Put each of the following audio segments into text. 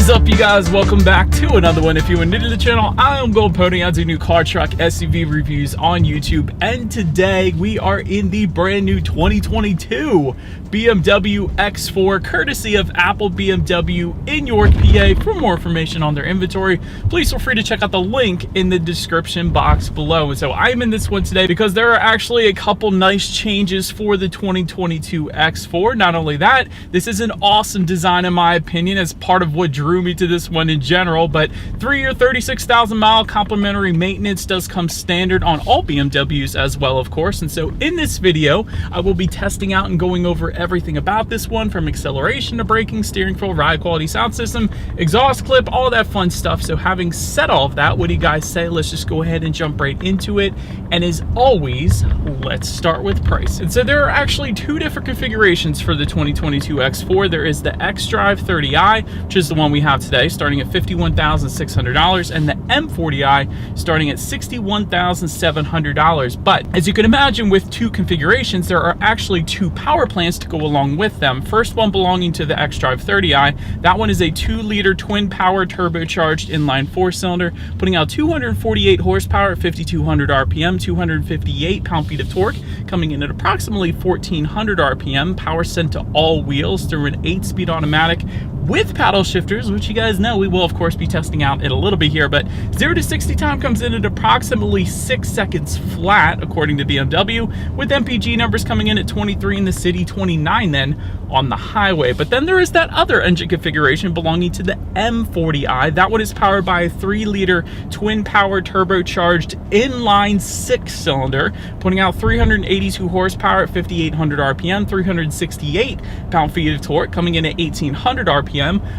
is up, you guys? Welcome back to another one. If you are new to the channel, I am Gold Pony. I do new car, truck, SUV reviews on YouTube, and today we are in the brand new 2022 BMW X4, courtesy of Apple BMW in York, PA. For more information on their inventory, please feel free to check out the link in the description box below. And so I'm in this one today because there are actually a couple nice changes for the 2022 X4. Not only that, this is an awesome design in my opinion, as part of what drew me to this one in general, but 3-year 36,000 mile complimentary maintenance does come standard on all BMWs as well, of course. And so in this video, I will be testing out and going over everything about this one, from acceleration to braking, steering feel, ride quality, sound system, exhaust clip, all that fun stuff. So having said all of that, what do you guys say? Let's just go ahead and jump right into it. And as always, let's start with price. And so there are actually two different configurations for the 2022 X4. There is the xDrive 30i, which is the one we have today, starting at $51,600, and the M40i starting at $61,700. But as you can imagine, with two configurations, there are actually two power plants to go along with them. First one belonging to the xDrive 30i, that one is a 2-liter twin power turbocharged inline 4-cylinder, putting out 248 horsepower at 5,200 RPM, 258 pound-feet of torque, coming in at approximately 1,400 RPM, power sent to all wheels through an 8-speed automatic with paddle shifters, which you guys know we will of course be testing out in a little bit here. But 0 to 60 time comes in at approximately 6 seconds flat, according to BMW, with MPG numbers coming in at 23 in the city, 29 then on the highway. But then there is that other engine configuration belonging to the M40i. That one is powered by a 3-liter twin power turbocharged inline 6-cylinder, putting out 382 horsepower at 5,800 RPM, 368 pound-feet of torque, coming in at 1,800 RPM.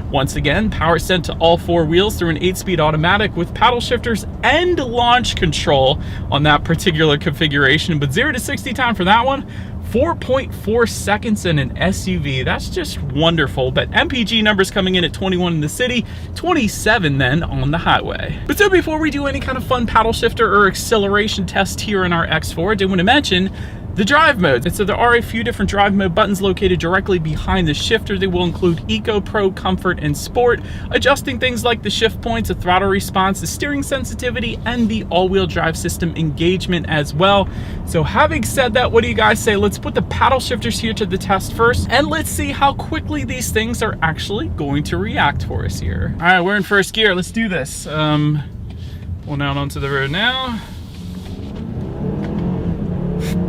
Once again, power sent to all 4 wheels through an 8-speed automatic with paddle shifters and launch control on that particular configuration. But 0 to 60 time for that one, 4.4 seconds in an SUV. That's just wonderful. But MPG numbers coming in at 21 in the city, 27 then on the highway. But so before we do any kind of fun paddle shifter or acceleration test here in our X4, I did want to mention the drive modes. And so there are a few different drive mode buttons located directly behind the shifter. They will include Eco, Pro, Comfort, and Sport, adjusting things like the shift points, the throttle response, the steering sensitivity, and the all-wheel drive system engagement as well. So having said that, what do you guys say? Let's put the paddle shifters here to the test first, and let's see how quickly these things are actually going to react for us here. All right, we're in first gear. Let's do this. Pulling out onto the road now.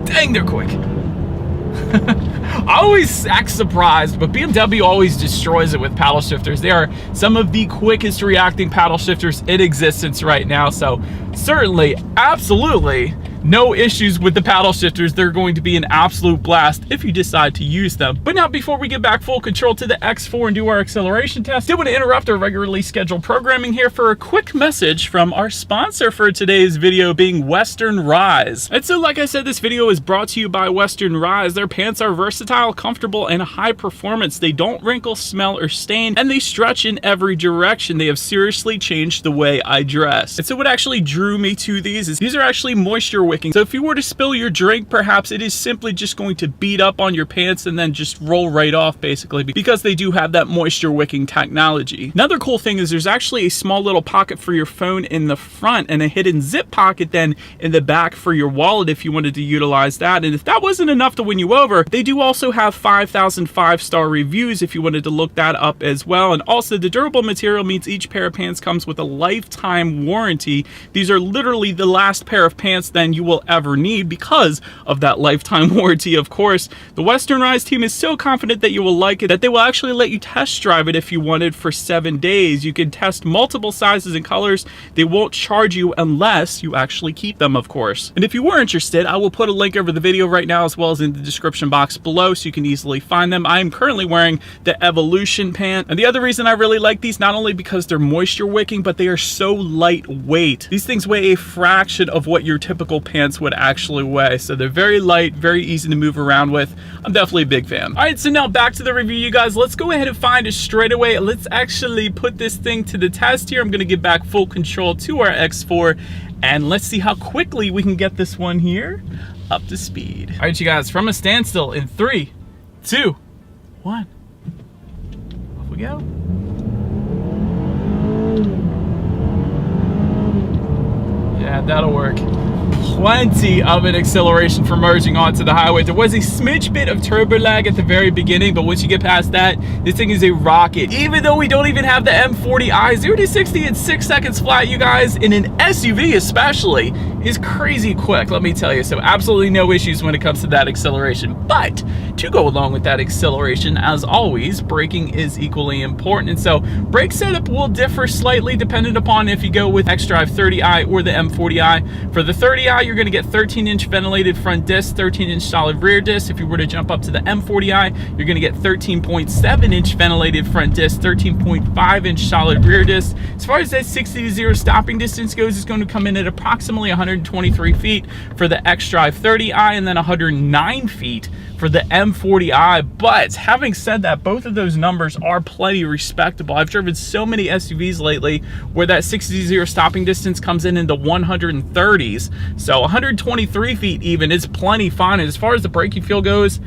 Dang, they're quick. I always act surprised, but BMW always destroys it with paddle shifters. They are some of the quickest reacting paddle shifters in existence right now. So certainly, absolutely, no issues with the paddle shifters. They're going to be an absolute blast if you decide to use them. But now, before we get back full control to the X4 and do our acceleration test, I want to interrupt our regularly scheduled programming here for a quick message from our sponsor for today's video, being Western Rise. And so, like I said, this video is brought to you by Western Rise. Their pants are versatile, comfortable, and high performance. They don't wrinkle, smell, or stain, and they stretch in every direction. They have seriously changed the way I dress. And so what actually drew me to these is these are actually moisture wicking. So if you were to spill your drink, perhaps it is simply just going to bead up on your pants and then just roll right off, basically, because they do have that moisture wicking technology. Another cool thing is there's actually a small little pocket for your phone in the front and a hidden zip pocket then in the back for your wallet if you wanted to utilize that. And if that wasn't enough to win you over, they do also have 5,000 5-star reviews if you wanted to look that up as well. And also, the durable material means each pair of pants comes with a lifetime warranty. These are literally the last pair of pants then you will ever need because of that lifetime warranty, of course. The Western Rise team is so confident that you will like it that they will actually let you test drive it if you wanted for 7 days. You can test multiple sizes and colors. They won't charge you unless you actually keep them, of course. And if you were interested, I will put a link over the video right now as well as in the description box below so you can easily find them. I am currently wearing the Evolution pant. And the other reason I really like these, not only because they're moisture wicking, but they are so lightweight. These things weigh a fraction of what your typical pants would actually weigh. So they're very light, very easy to move around with. I'm definitely a big fan. All right, so now back to the review, you guys. Let's go ahead and find it straight away. Let's actually put this thing to the test here. I'm gonna give back full control to our X4 and let's see how quickly we can get this one here up to speed. All right, you guys, from a standstill in 3, 2, 1. Off we go. that. That'll work. Plenty of an acceleration for merging onto the highway. There was a smidge bit of turbo lag at the very beginning, but once you get past that, this thing is a rocket. Even though we don't even have the M40i, 0 to 60 in 6 seconds flat, you guys, in an SUV especially, is crazy quick, let me tell you. So absolutely no issues when it comes to that acceleration. But to go along with that acceleration, as always, braking is equally important. And so brake setup will differ slightly depending upon if you go with xDrive 30i or the M40i. For the 30i, you're going to get 13-inch ventilated front disc, 13-inch solid rear disc. If you were to jump up to the M40i, you're going to get 13.7-inch ventilated front disc, 13.5-inch solid rear disc. As far as that 60 to 0 stopping distance goes, it's going to come in at approximately 123 feet for the xDrive 30i and then 109 feet for the M40i. But having said that, both of those numbers are plenty respectable. I've driven so many SUVs lately where that 60 to 0 stopping distance comes in the 130s. So 123 feet even is plenty fine. And as far as the braking feel goes,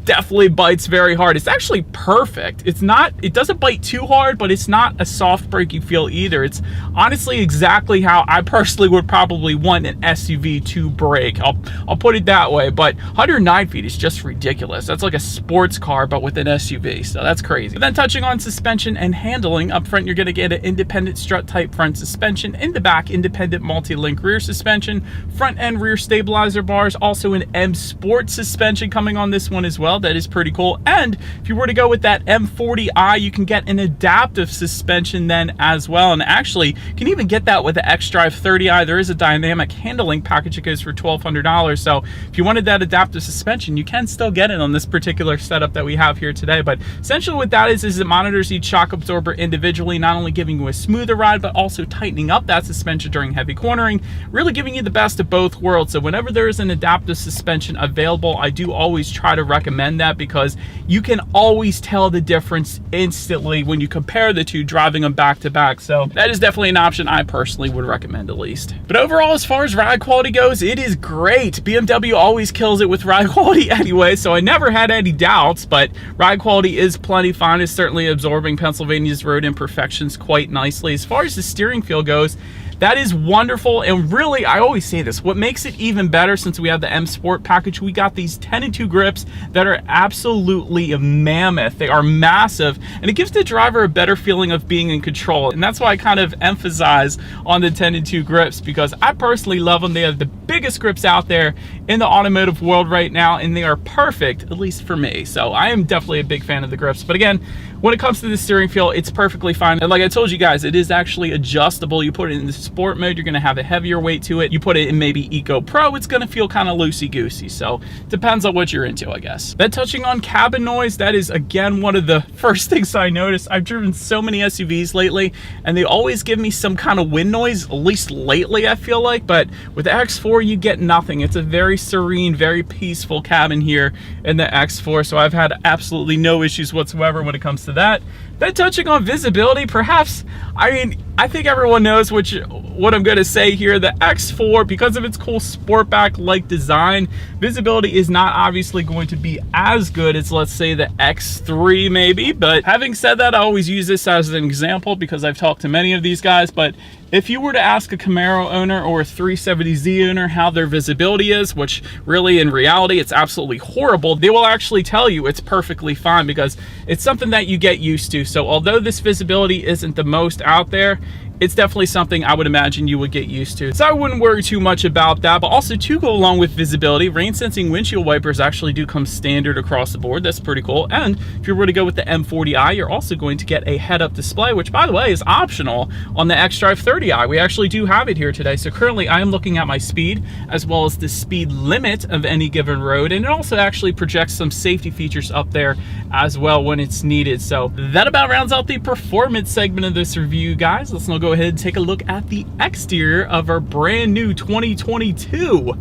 definitely bites very hard. It's actually perfect. It doesn't bite too hard, but it's not a soft braking feel either. It's honestly exactly how I personally would probably want an SUV to brake. I'll put it that way, but 109 feet is just ridiculous. That's like a sports car, but with an SUV, so that's crazy. But then touching on suspension and handling, up front, you're gonna get an independent strut type front suspension. In the back, independent multi-link rear suspension, front and rear stabilizer bars, also an M Sport suspension coming on this one as well. That is pretty cool. And if you were to go with that M40i, you can get an adaptive suspension then as well. And actually, you can even get that with the xDrive 30i. There is a dynamic handling package that goes for $1,200. So if you wanted that adaptive suspension, you can still get it on this particular setup that we have here today. But essentially what that is it monitors each shock absorber individually, not only giving you a smoother ride, but also tightening up that suspension during heavy cornering, really giving you the best of both worlds. So whenever there is an adaptive suspension available, I do always try to recommend that, because you can always tell the difference instantly when you compare the two, driving them back to back. So that is definitely an option I personally would recommend at least. But overall, as far as ride quality goes, it is great. BMW always kills it with ride quality anyway, so I never had any doubts, but ride quality is plenty fine. It's certainly absorbing Pennsylvania's road imperfections quite nicely. As far as the steering feel goes, that is wonderful. And really, I always say this, what makes it even better, since we have the M Sport package, we got these 10-2 grips that are absolutely mammoth. They are massive, and it gives the driver a better feeling of being in control. And that's why I kind of emphasize on the 10-2 grips, because I personally love them. They are the biggest grips out there in the automotive world right now, and they are perfect, at least for me. So I am definitely a big fan of the grips. But again, when it comes to the steering feel, it's perfectly fine. And like I told you guys, it is actually adjustable. You put it in the sport mode, you're gonna have a heavier weight to it. You put it in maybe Eco Pro, it's gonna feel kind of loosey-goosey. So depends on what you're into, I guess. Then touching on cabin noise, that is again one of the first things I noticed. I've driven so many SUVs lately, and they always give me some kind of wind noise, at least lately I feel like. But with the X4, you get nothing. It's a very serene, very peaceful cabin here in the X4. So I've had absolutely no issues whatsoever when it comes to that. Then touching on visibility, perhaps, I mean, I think everyone knows what I'm going to say here. The X4, because of its cool sportback-like design, visibility is not obviously going to be as good as, let's say, the X3 maybe. But having said that, I always use this as an example because I've talked to many of these guys. But if you were to ask a Camaro owner or a 370Z owner how their visibility is, which really in reality it's absolutely horrible, they will actually tell you it's perfectly fine, because it's something that you get used to. So although this visibility isn't the most out there, it's definitely something I would imagine you would get used to. So I wouldn't worry too much about that. But also, to go along with visibility, rain sensing windshield wipers actually do come standard across the board. That's pretty cool. And if you were to go with the M40i, you're also going to get a head-up display, which by the way is optional on the xDrive 30i. We actually do have it here today. So currently I am looking at my speed as well as the speed limit of any given road, and it also actually projects some safety features up there as well when it's needed. So that about rounds out the performance segment of this review, guys. Let's now go ahead and take a look at the exterior of our brand new 2022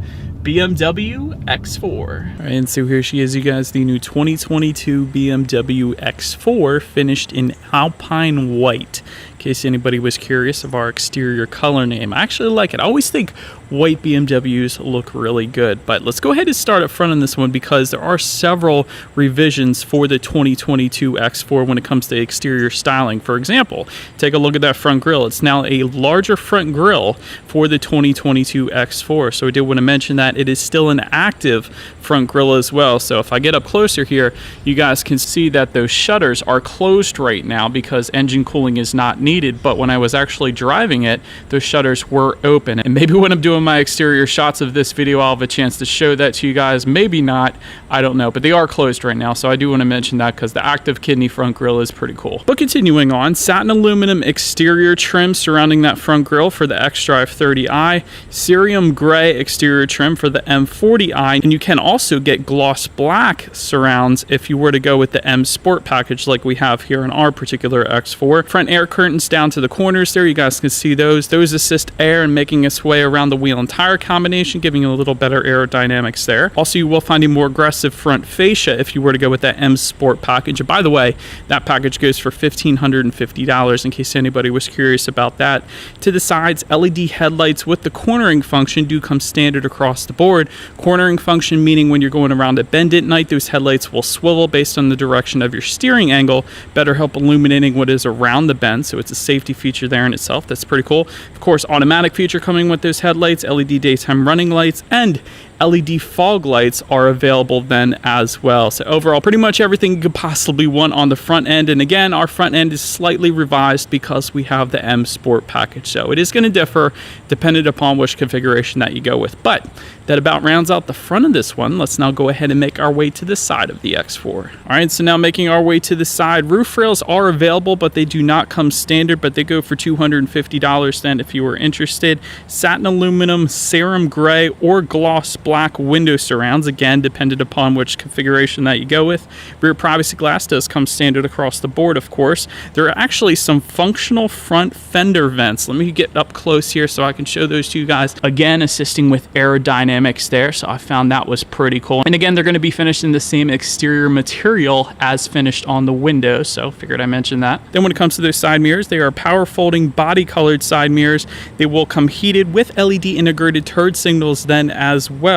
BMW X4. All right, and so here she is, you guys, the new 2022 BMW X4 finished in Alpine White. In case anybody was curious of our exterior color name. I actually like it. I always think white BMWs look really good, but let's go ahead and start up front on this one because there are several revisions for the 2022 X4 when it comes to exterior styling. For example, take a look at that front grille. It's now a larger front grille for the 2022 X4. So I did want to mention that it is still an active front grille as well. So if I get up closer here, you guys can see that those shutters are closed right now because engine cooling is not needed. But when I was actually driving it, those shutters were open. And maybe when I'm doing my exterior shots of this video, I'll have a chance to show that to you guys. Maybe not, I don't know, but they are closed right now. So I do want to mention that because the active kidney front grille is pretty cool. But continuing on, satin aluminum exterior trim surrounding that front grille for the xDrive 30i, cerium gray exterior trim for the M40i, and you can also get gloss black surrounds if you were to go with the M Sport package like we have here in our particular X4. Front air curtains down to the corners there, you guys can see those. Those assist air in making its way around the wheel and tire combination, giving you a little better aerodynamics there. Also, you will find a more aggressive front fascia if you were to go with that M Sport package. And by the way, that package goes for $1,550 in case anybody was curious about that. To the sides, LED headlights with the cornering function do come standard across the board. Cornering function meaning when you're going around a bend at night, those headlights will swivel based on the direction of your steering angle, better help illuminating what is around the bend. So it's a safety feature there in itself. That's pretty cool. Of course, automatic feature coming with those headlights, LED daytime running lights, and LED fog lights are available then as well. So overall, pretty much everything you could possibly want on the front end. And again, our front end is slightly revised because we have the M Sport package. So it is going to differ depending upon which configuration that you go with. But that about rounds out the front of this one. Let's now go ahead and make our way to the side of the X4. All right, so now making our way to the side. Roof rails are available, but they do not come standard, but they go for $250 then if you were interested. Satin aluminum, cerium gray, or gloss black window surrounds, again, dependent upon which configuration that you go with. Rear privacy glass does come standard across the board, of course. There are actually some functional front fender vents. Let me get up close here so I can show those to you guys. Again, assisting with aerodynamics there, so I found that was pretty cool. And again, they're going to be finished in the same exterior material as finished on the window, so figured I mentioned that. Then when it comes to those side mirrors, they are power folding body colored side mirrors. They will come heated with LED integrated turn signals then as well.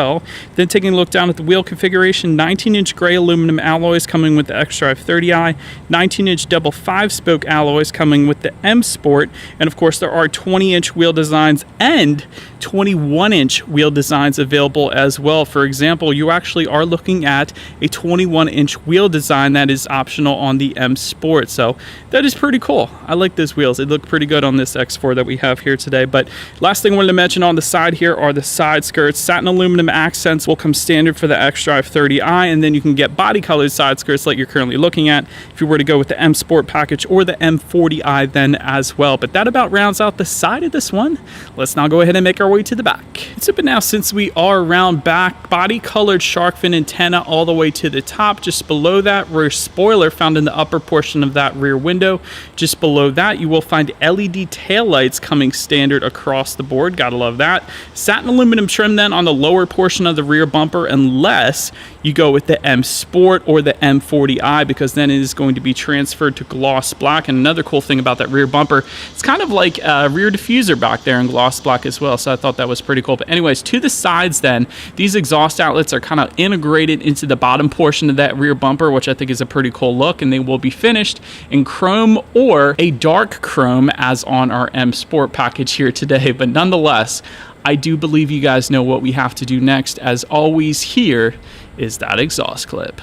Then taking a look down at the wheel configuration, 19-inch gray aluminum alloys coming with the xDrive 30i, 19-inch double 5-spoke alloys coming with the M Sport, and of course there are 20-inch wheel designs and 21-inch wheel designs available as well. For example, you actually are looking at a 21-inch wheel design that is optional on the M Sport, so that is pretty cool. I like those wheels. They look pretty good on this X4 that we have here today. But last thing I wanted to mention on the side here are the side skirts. Satin aluminum accents will come standard for the xDrive 30i, and then you can get body colored side skirts like you're currently looking at if you were to go with the M Sport package or the M40i then as well. But that about rounds out the side of this one. Let's now go ahead and make our way to the back. So but now, since we are around back, body colored shark fin antenna all the way to the top. Just below that, rear spoiler found in the upper portion of that rear window. Just below that, you will find LED taillights coming standard across the board. Gotta love that. Satin aluminum trim then on the lower portion of the rear bumper, unless you go with the M Sport or the M40i, because then it is going to be transferred to gloss black. And another cool thing about that rear bumper, it's kind of like a rear diffuser back there in gloss black as well. So I thought that was pretty cool. But anyways, to the sides then, these exhaust outlets are kind of integrated into the bottom portion of that rear bumper, which I think is a pretty cool look, and they will be finished in chrome or a dark chrome as on our M Sport package here today. But nonetheless, I do believe you guys know what we have to do next. As always, here is that exhaust clip.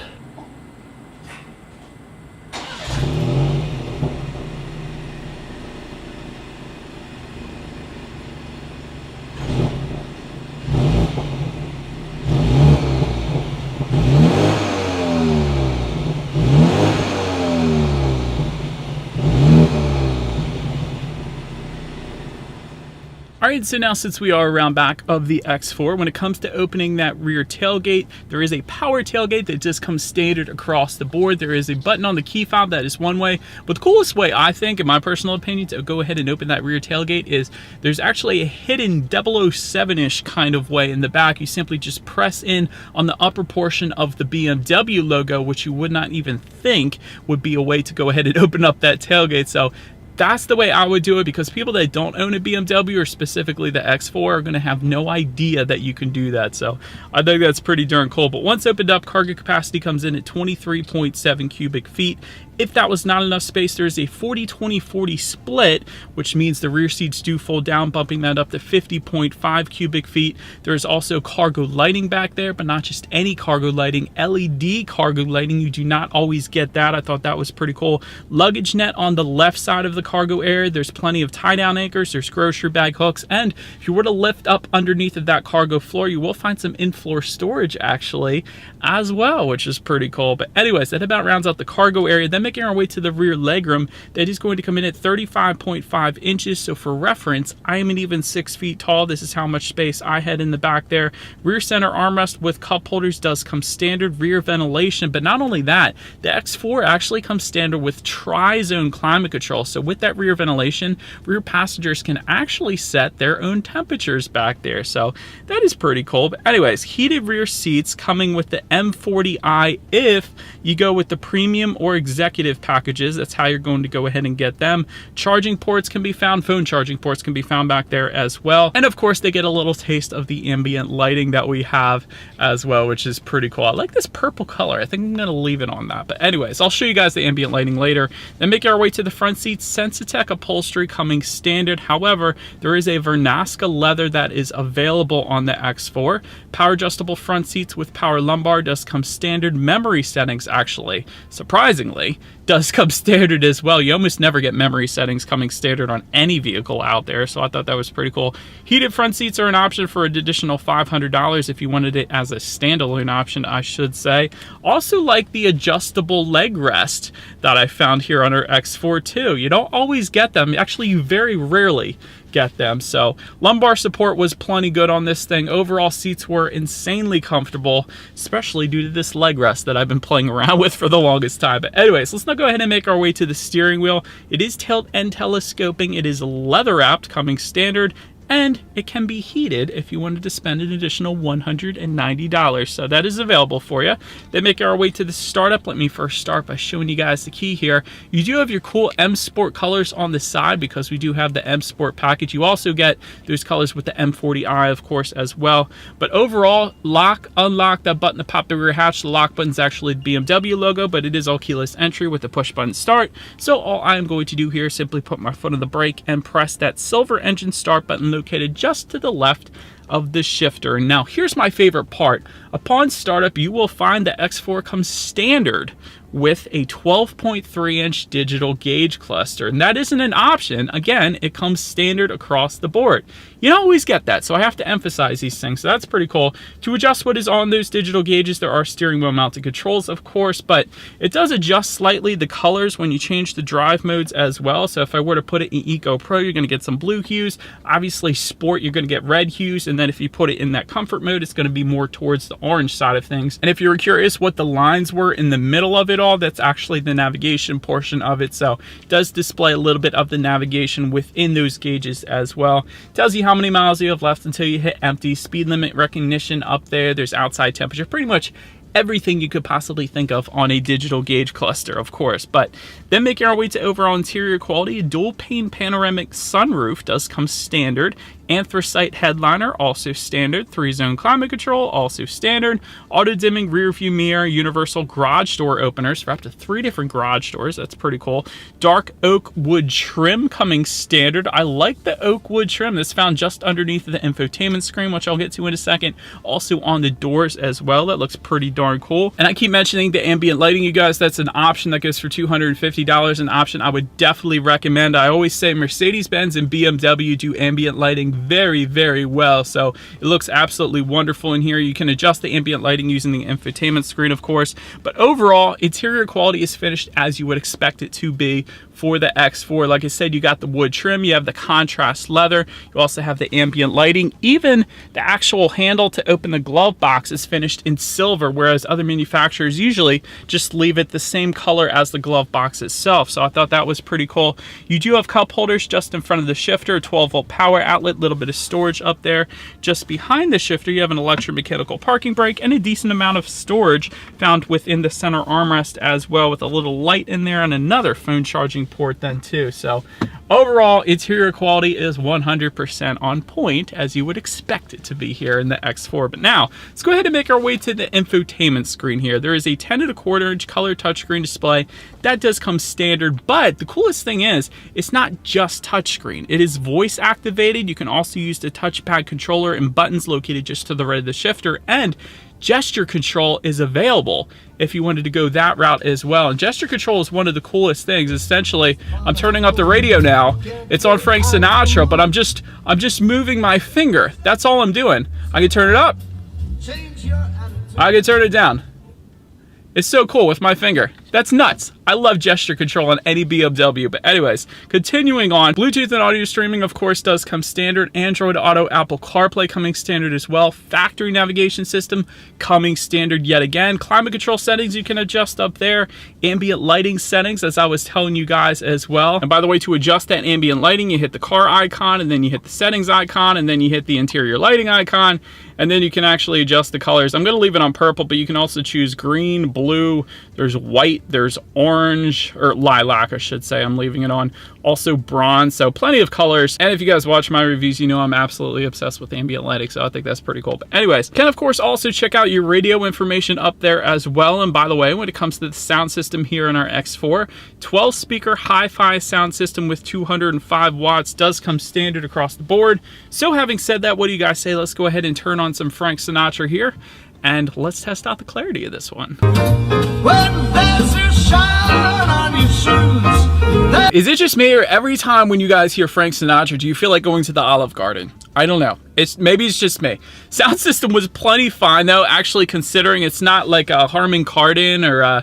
All right, Alright, so now since we are around back of the X4, when it comes to opening that rear tailgate, there is a power tailgate that just comes standard across the board. There is a button on the key fob that is one way, but the coolest way, I think, in my personal opinion, to go ahead and open that rear tailgate is there's actually a hidden 007-ish kind of way in the back. You simply just press in on the upper portion of the BMW logo, which you would not even think would be a way to go ahead and open up that tailgate. So that's the way I would do it, because people that don't own a BMW, or specifically the X4, are going to have no idea that you can do that. So I think that's pretty darn cool. But once opened up, cargo capacity comes in at 23.7 cubic feet. If that was not enough space, there's a 40-20-40 split, which means the rear seats do fold down, bumping that up to 50.5 cubic feet. There's also cargo lighting back there, but not just any cargo lighting, LED cargo lighting. You do not always get that. I thought that was pretty cool. Luggage net on the left side of the cargo area. There's plenty of tie-down anchors. There's grocery bag hooks. And if you were to lift up underneath of that cargo floor, you will find some in-floor storage actually as well, which is pretty cool. But anyways, that about rounds out the cargo area. Then making our way to the rear legroom, that is going to come in at 35.5 inches. So for reference, I am an even 6 feet tall. This is how much space I had in the back there. Rear center armrest with cup holders does come standard. Rear ventilation, but not only that, the X4 actually comes standard with tri-zone climate control. So with that rear ventilation, rear passengers can actually set their own temperatures back there. So that is pretty cool. But anyways, heated rear seats coming with the M40i if you go with the premium or executive packages. That's how you're going to go ahead and get them. Charging ports can be found, phone charging ports can be found back there as well. And of course, they get a little taste of the ambient lighting that we have as well, which is pretty cool. I like this purple color. I think I'm going to leave it on that. But anyways, I'll show you guys the ambient lighting later. Then making our way to the front seats, Sensitech upholstery coming standard. However, there is a Vernasca leather that is available on the X4. Power adjustable front seats with power lumbar does come standard. Memory settings actually, surprisingly, does come standard as well. You almost never get memory settings coming standard on any vehicle out there, so I thought that was pretty cool. Heated front seats are an option for an additional $500 if you wanted it as a standalone option, I should say. Also like the adjustable leg rest that I found here on our X4 too. You don't always get them. Actually, you very rarely get them. So lumbar support was plenty good on this thing. Overall, seats were insanely comfortable, especially due to this leg rest that I've been playing around with for the longest time. But anyways, let's now go ahead and make our way to the steering wheel. It is tilt and telescoping. It is leather wrapped, coming standard, and it can be heated if you wanted to spend an additional $190. So that is available for you. Then make our way to the startup. Let me first start by showing you guys the key here. You do have your cool M Sport colors on the side because we do have the M Sport package. You also get those colors with the M40i, of course, as well. But overall, lock, unlock, that button to pop the rear hatch. The lock button is actually the BMW logo, but it is all keyless entry with the push button start. So all I am going to do here is simply put my foot on the brake and press that silver engine start button located just to the left of the shifter. And now here's my favorite part. Upon startup, you will find the X4 comes standard with a 12.3-inch digital gauge cluster, and that isn't an option. Again, it comes standard across the board. You don't always get that, so I have to emphasize these things. So that's pretty cool. To adjust what is on those digital gauges, there are steering wheel mounted controls, of course, but it does adjust slightly the colors when you change the drive modes as well. So if I were to put it in Eco Pro, you're going to get some blue hues. Obviously, Sport, you're going to get red hues, and then if you put it in that comfort mode, it's going to be more towards the orange side of things. And if you were curious what the lines were in the middle of it all, that's actually the navigation portion of it. So it does display a little bit of the navigation within those gauges as well. Tells you how many miles you have left until you hit empty. Speed limit recognition up there. There's outside temperature. Pretty much everything you could possibly think of on a digital gauge cluster, of course. But then making our way to overall interior quality, a dual pane panoramic sunroof does come standard. Anthracite headliner, also standard. 3-zone climate control, also standard. Auto dimming rear view mirror, universal garage door openers for up to 3 different garage doors. That's pretty cool. Dark oak wood trim coming standard. I like the oak wood trim. That's found just underneath the infotainment screen, which I'll get to in a second. Also on the doors as well. That looks pretty darn cool. And I keep mentioning the ambient lighting, you guys. That's an option that goes for $250. An option I would definitely recommend. I always say Mercedes-Benz and BMW do ambient lighting very, very well. So it looks absolutely wonderful in here. You can adjust the ambient lighting using the infotainment screen, of course. But overall, interior quality is finished as you would expect it to be for the X4. Like I said, you got the wood trim, you have the contrast leather, you also have the ambient lighting. Even the actual handle to open the glove box is finished in silver, whereas other manufacturers usually just leave it the same color as the glove box itself. So I thought that was pretty cool. You do have cup holders just in front of the shifter, 12-volt power outlet, little bit of storage up there. Just behind the shifter, you have an electromechanical parking brake and a decent amount of storage found within the center armrest as well, with a little light in there and another phone charging port then too. So overall, interior quality is 100% on point, as you would expect it to be here in the X4. But now, let's go ahead and make our way to the infotainment screen here. There is a 10.25-inch color touchscreen display. That does come standard, but the coolest thing is, it's not just touchscreen. It is voice activated. You can also use the touchpad controller and buttons located just to the right of the shifter, and gesture control is available if you wanted to go that route as well. And gesture control is one of the coolest things. Essentially, I'm turning up the radio now. It's on Frank Sinatra, but I'm just moving my finger. That's all I'm doing. I can turn it up. I can turn it down. It's so cool with my finger. That's nuts. I love gesture control on any BMW. But anyways, continuing on, Bluetooth and audio streaming, of course, does come standard. Android Auto, Apple CarPlay coming standard as well. Factory navigation system coming standard yet again. Climate control settings you can adjust up there. Ambient lighting settings, as I was telling you guys as well. And by the way, to adjust that ambient lighting, you hit the car icon, and then you hit the settings icon, and then you hit the interior lighting icon, and then you can actually adjust the colors. I'm going to leave it on purple, but you can also choose green, blue, there's white, there's orange, or lilac, I should say. I'm leaving it on. Also bronze, so plenty of colors. And if you guys watch my reviews, you know I'm absolutely obsessed with ambient lighting, so I think that's pretty cool. But anyways, can of course also check out your radio information up there as well. And by the way, when it comes to the sound system here in our X4, 12 speaker hi-fi sound system with 205 watts does come standard across the board. So having said that, what do you guys say? Let's go ahead and turn on some Frank Sinatra here, and let's test out the clarity of this one. When there's a shine on your shoes. Is it just me, or every time when you guys hear Frank Sinatra, do you feel like going to the Olive Garden? I don't know. Maybe it's just me. Sound system was plenty fine though, actually, considering it's not like a Harman Kardon or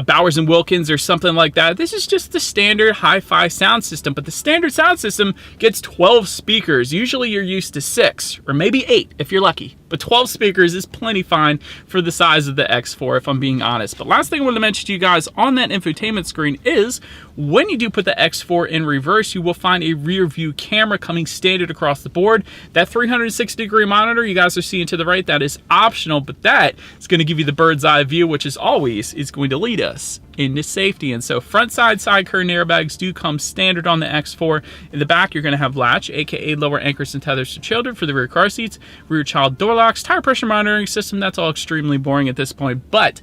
Bowers & Wilkins or something like that. This is just the standard hi-fi sound system, but the standard sound system gets 12 speakers. Usually you're used to 6 or maybe 8 if you're lucky, but 12 speakers is plenty fine for the size of the X4 if I'm being honest. But last thing I wanted to mention to you guys on that infotainment screen is when you do put the X4 in reverse, you will find a rear view camera coming standard across the board. That 360-degree monitor you guys are seeing to the right, that is optional, but that is going to give you the bird's eye view, which is always going to lead us into safety. And so front side curtain airbags do come standard on the X4. In the back, you're going to have latch, aka lower anchors and tethers to children for the rear car seats, rear child door locks, tire pressure monitoring system. That's all extremely boring at this point, but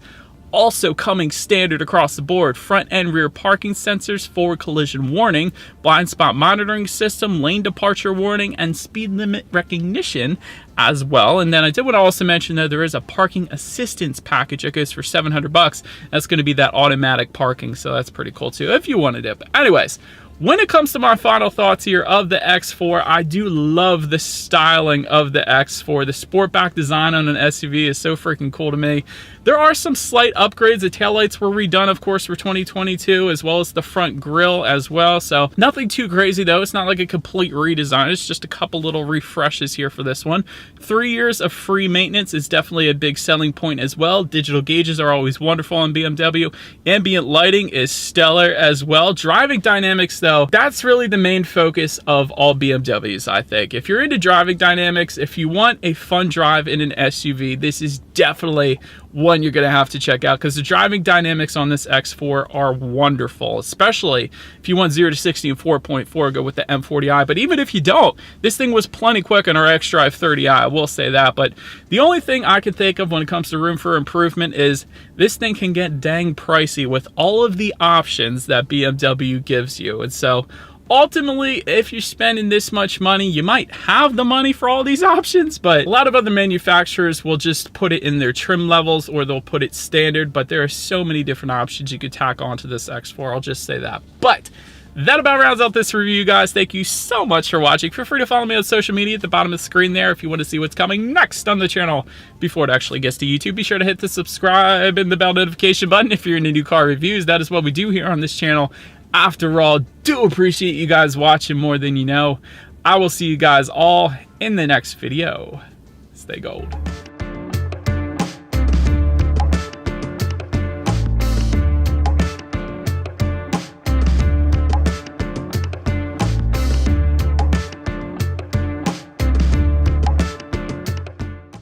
also coming standard across the board, front and rear parking sensors, forward collision warning, blind spot monitoring system, lane departure warning, and speed limit recognition as well. And then I did want to also mention that there is a parking assistance package that goes for $700. That's going to be that automatic parking, so that's pretty cool too if you wanted it. But anyways, when it comes to my final thoughts here of the X4, I do love the styling of the X4. The sportback design on an SUV is so freaking cool to me. There are some slight upgrades. The taillights were redone, of course, for 2022, as well as the front grille as well. So nothing too crazy, though. It's not like a complete redesign. It's just a couple little refreshes here for this one. 3 years of free maintenance is definitely a big selling point as well. Digital gauges are always wonderful on BMW. Ambient lighting is stellar as well. Driving dynamics, though, that's really the main focus of all BMWs, I think. If you're into driving dynamics, if you want a fun drive in an SUV, this is definitely one you're going to have to check out, because the driving dynamics on this X4 are wonderful, especially if you want 0 to 60 in 4.4, go with the M40i. But even if you don't, this thing was plenty quick on our xDrive 30i, I will say that. But the only thing I can think of when it comes to room for improvement is this thing can get dang pricey with all of the options that BMW gives you. And so ultimately, if you're spending this much money, you might have the money for all these options, but a lot of other manufacturers will just put it in their trim levels, or they'll put it standard. But there are so many different options you could tack onto this X4, I'll just say that. But that about rounds out this review, guys. Thank you so much for watching. Feel free to follow me on social media at the bottom of the screen there if you want to see what's coming next on the channel before it actually gets to YouTube. Be sure to hit the subscribe and the bell notification button if you're into new car reviews. That is what we do here on this channel After all, do appreciate you guys watching more than you know. I will see you guys all in the next video. Stay gold.